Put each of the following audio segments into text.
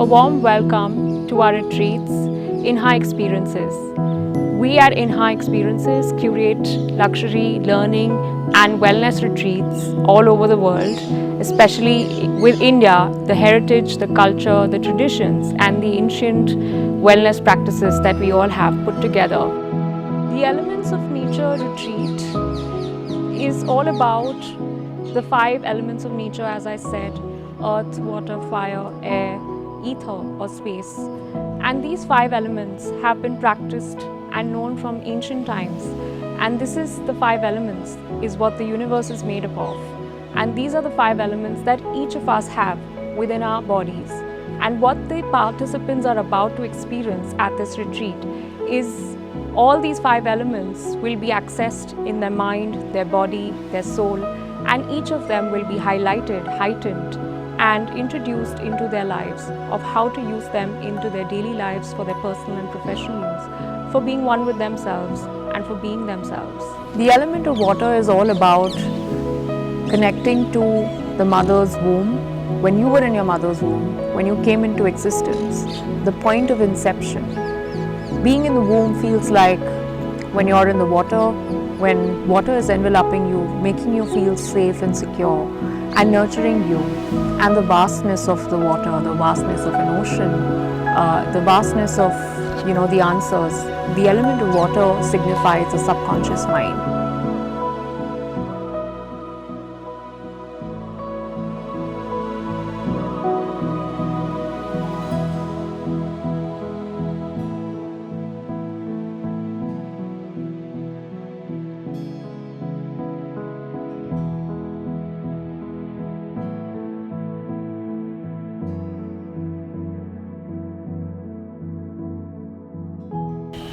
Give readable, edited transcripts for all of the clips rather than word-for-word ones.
A warm welcome to our retreats, Inha Experiences. We at Inha Experiences curate luxury, learning and wellness retreats all over the world, especially with India, the heritage, the culture, the traditions and the ancient wellness practices that we all have put together. The Elements of Nature retreat is all about the 5 elements of nature, as I said: earth, water, fire, air, ether or space. And these 5 elements have been practiced and known from ancient times. And this is the 5 elements is what the universe is made up of. And these are the 5 elements that each of us have within our bodies. And what the participants are about to experience at this retreat is all these 5 elements will be accessed in their mind, their body, their soul, and each of them will be highlighted, heightened, and introduced into their lives of how to use them into their daily lives for their personal and professional use, for being one with themselves and for being themselves. The element of water is all about connecting to the mother's womb. When you were in your mother's womb, when you came into existence, the point of inception. Being in the womb feels like when you're in the water, when water is enveloping you, making you feel safe and secure and nurturing you, and the vastness of the water, the vastness of an ocean, the vastness of the answers. The element of water signifies the subconscious mind.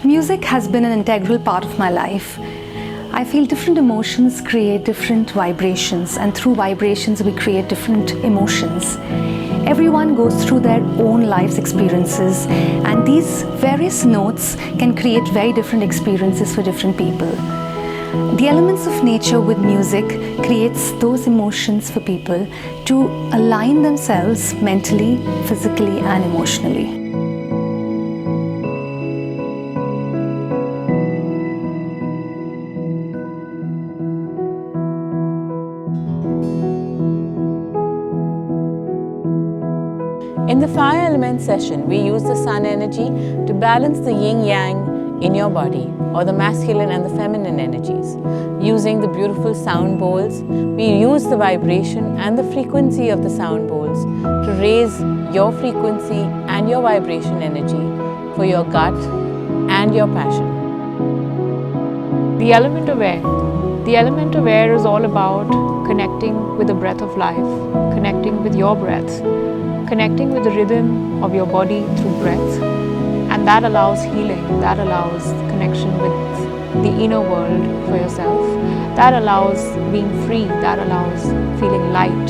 Music has been an integral part of my life. I feel different emotions create different vibrations, and through vibrations we create different emotions. Everyone goes through their own life's experiences, and these various notes can create very different experiences for different people. The elements of nature with music creates those emotions for people to align themselves mentally, physically and emotionally. In the fire element session, we use the sun energy to balance the yin-yang in your body, or the masculine and the feminine energies. Using the beautiful sound bowls, we use the vibration and the frequency of the sound bowls to raise your frequency and your vibration energy for your gut and your passion. The element of air. The element of air is all about connecting with the breath of life, connecting with your breath, connecting with the rhythm of your body through breath, and that allows healing, that allows connection with the inner world for yourself, that allows being free, that allows feeling light.